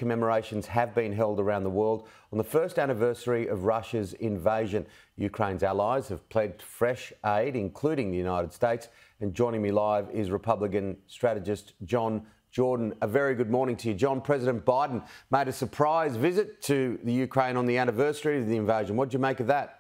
commemorations have been held around the world on the first anniversary of Russia's invasion. Ukraine's allies have pledged fresh aid, including the United States. And joining me live is Republican strategist John Jordan. A very good morning to you, John. President Biden made a surprise visit to the Ukraine on the anniversary of the invasion. What did you make of that?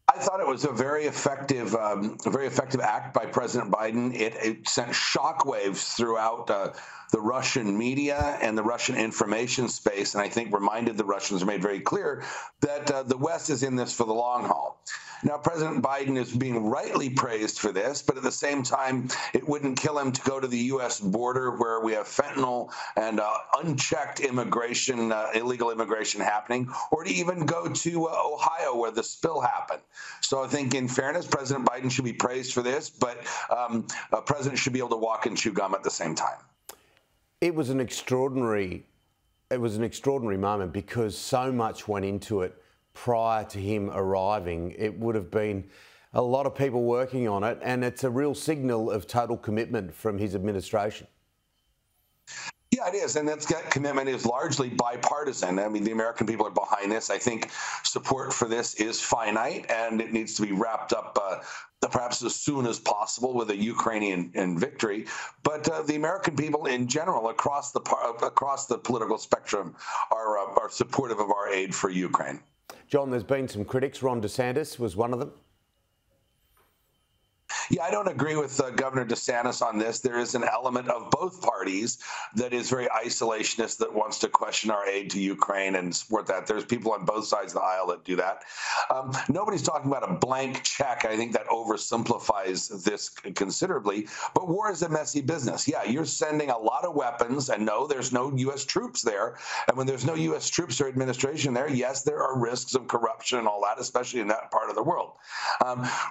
I thought it was a very effective act by President Biden. It sent shockwaves throughout the Russian media and the Russian information space, and I think reminded the Russians, made very clear that the West is in this for the long haul. Now, President Biden is being rightly praised for this, but at the same time, it wouldn't kill him to go to the U.S. border where we have fentanyl and unchecked immigration, illegal immigration happening, or to even go to Ohio where the spill happened. So I think, in fairness, President Biden should be praised for this, but a president should be able to walk and chew gum at the same time. It was an extraordinary moment because so much went into it prior to him arriving. It would have been a lot of people working on it, and it's a real signal of total commitment from his administration. Yeah, it is, and that commitment is largely bipartisan. I mean, the American people are behind this. I think support for this is finite, and it needs to be wrapped up perhaps as soon as possible with a Ukrainian victory. But the American people in general, across the political spectrum, are supportive of our aid for Ukraine. John, there's been some critics. Ron DeSantis was one of them. Yeah, I don't agree with Governor DeSantis on this. There is an element of both parties that is very isolationist, that wants to question our aid to Ukraine and support that. There's people on both sides of the aisle that do that. Nobody's talking about a blank check. I think that oversimplifies this considerably. But war is a messy business. Yeah, you're sending a lot of weapons, and no, there's no U.S. troops there. And when there's no U.S. troops or administration there, yes, there are risks of corruption and all that, especially in that part of the world.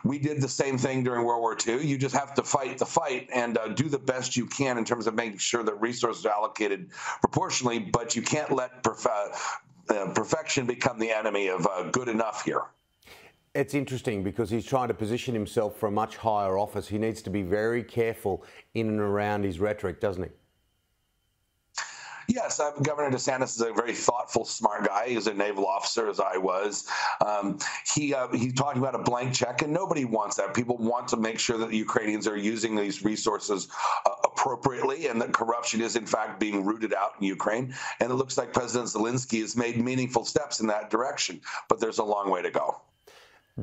We did the same thing during World War II. You just have to fight the fight and do the best you can in terms of making sure that resources are allocated proportionally, but you can't let perfection become the enemy of good enough here. It's interesting because he's trying to position himself for a much higher office. He needs to be very careful in and around his rhetoric, doesn't he? Yes, Governor DeSantis is a very thoughtful, smart guy. He's a naval officer, as I was. He's talking about a blank check, and nobody wants that. People want to make sure that the Ukrainians are using these resources appropriately, and that corruption is, in fact, being rooted out in Ukraine. And it looks like President Zelensky has made meaningful steps in that direction, but there's a long way to go.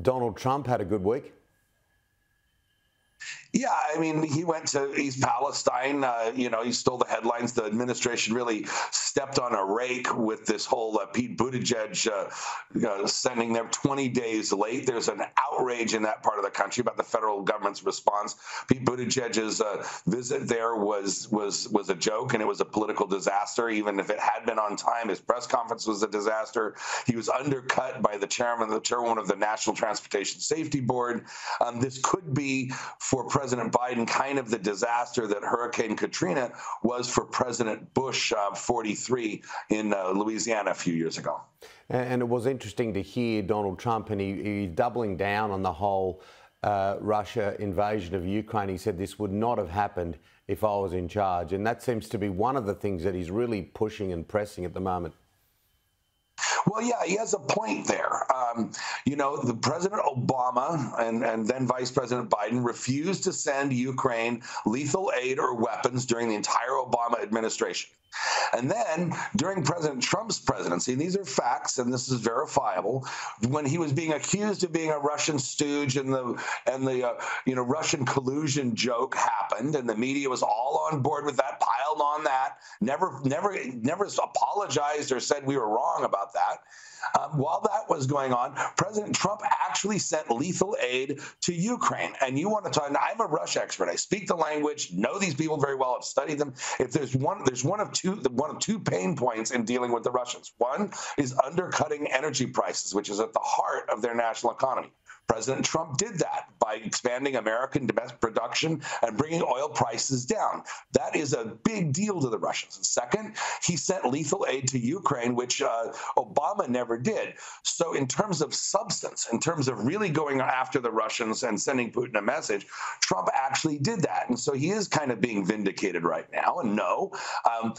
Donald Trump had a good week. Yeah, I mean, he went to East Palestine. He stole the headlines. The administration really stepped on a rake with this whole Pete Buttigieg sending them 20 days late. There's an outrage in that part of the country about the federal government's response. Pete Buttigieg's visit there was a joke, and it was a political disaster. Even if it had been on time, his press conference was a disaster. He was undercut by the chairwoman of the National Transportation Safety Board. This could be for President Biden kind of the disaster that Hurricane Katrina was for President Bush 43 in Louisiana a few years ago. And it was interesting to hear Donald Trump, and he's doubling down on the whole Russia invasion of Ukraine. He said this would not have happened if I was in charge. And that seems to be one of the things that he's really pushing and pressing at the moment. Well, yeah, he has a point there. The President Obama and then Vice President Biden refused to send Ukraine lethal aid or weapons during the entire Obama administration. And then during President Trump's presidency, and these are facts, and this is verifiable, when he was being accused of being a Russian stooge, and the Russian collusion joke happened, and the media was all on board with that, piled on that, never apologized or said we were wrong about that. While that was going on, President Trump actually sent lethal aid to Ukraine. And you want to talk? I'm a Russia expert. I speak the language, know these people very well, have studied them. If there's one of two pain points in dealing with the Russians. One is undercutting energy prices, which is at the heart of their national economy. President Trump did that by expanding American domestic production and bringing oil prices down. That is a big deal to the Russians. And second, he sent lethal aid to Ukraine, which Obama never did. So in terms of substance, in terms of really going after the Russians and sending Putin a message, Trump actually did that. And so he is kind of being vindicated right now. And no,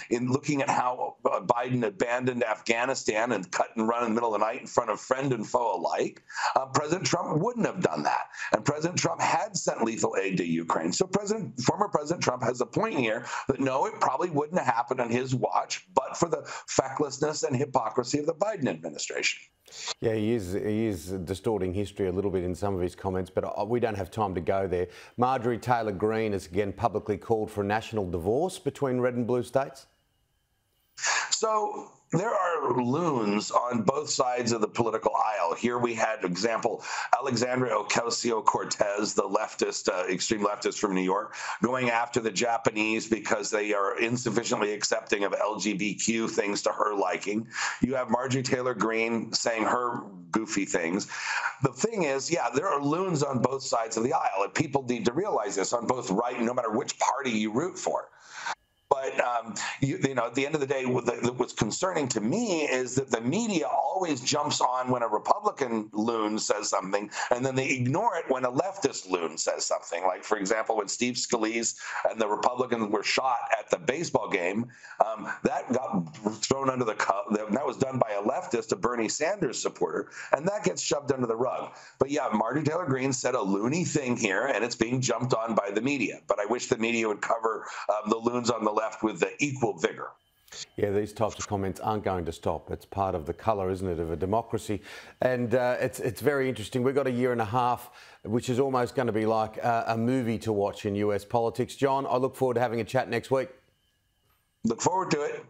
in looking at how Biden abandoned Afghanistan and cut and run in the middle of the night in front of friend and foe alike, President Trump wouldn't have done that. And President Trump had sent lethal aid to Ukraine. So former President Trump has a point here that no, it probably wouldn't have happened on his watch, but for the fecklessness and hypocrisy of the Biden administration. Yeah, he is distorting history a little bit in some of his comments, but we don't have time to go there. Marjorie Taylor Greene has again publicly called for a national divorce between red and blue states. So there are loons on both sides of the political aisle. Here we had, example, Alexandria Ocasio-Cortez, the leftist, extreme leftist from New York, going after the Japanese because they are insufficiently accepting of LGBTQ things to her liking. You have Marjorie Taylor Greene saying her goofy things. The thing is, yeah, there are loons on both sides of the aisle, and people need to realize this on both right, no matter which party you root for. But, you know, at the end of the day, what's concerning to me is that the media always jumps on when a Republican loon says something, and then they ignore it when a leftist loon says something. Like, for example, when Steve Scalise and the Republicans were shot at the baseball game, that got thrown under the that was done by a leftist, a Bernie Sanders supporter, and that gets shoved under the rug. But yeah, Marjorie Taylor Greene said a loony thing here, and it's being jumped on by the media. But I wish the media would cover the loons on the left with the equal vigor. Yeah, these types of comments aren't going to stop. It's part of the colour, isn't it, of a democracy? And it's very interesting. We've got a year and a half, which is almost going to be like a movie to watch in US politics. John, I look forward to having a chat next week. Look forward to it.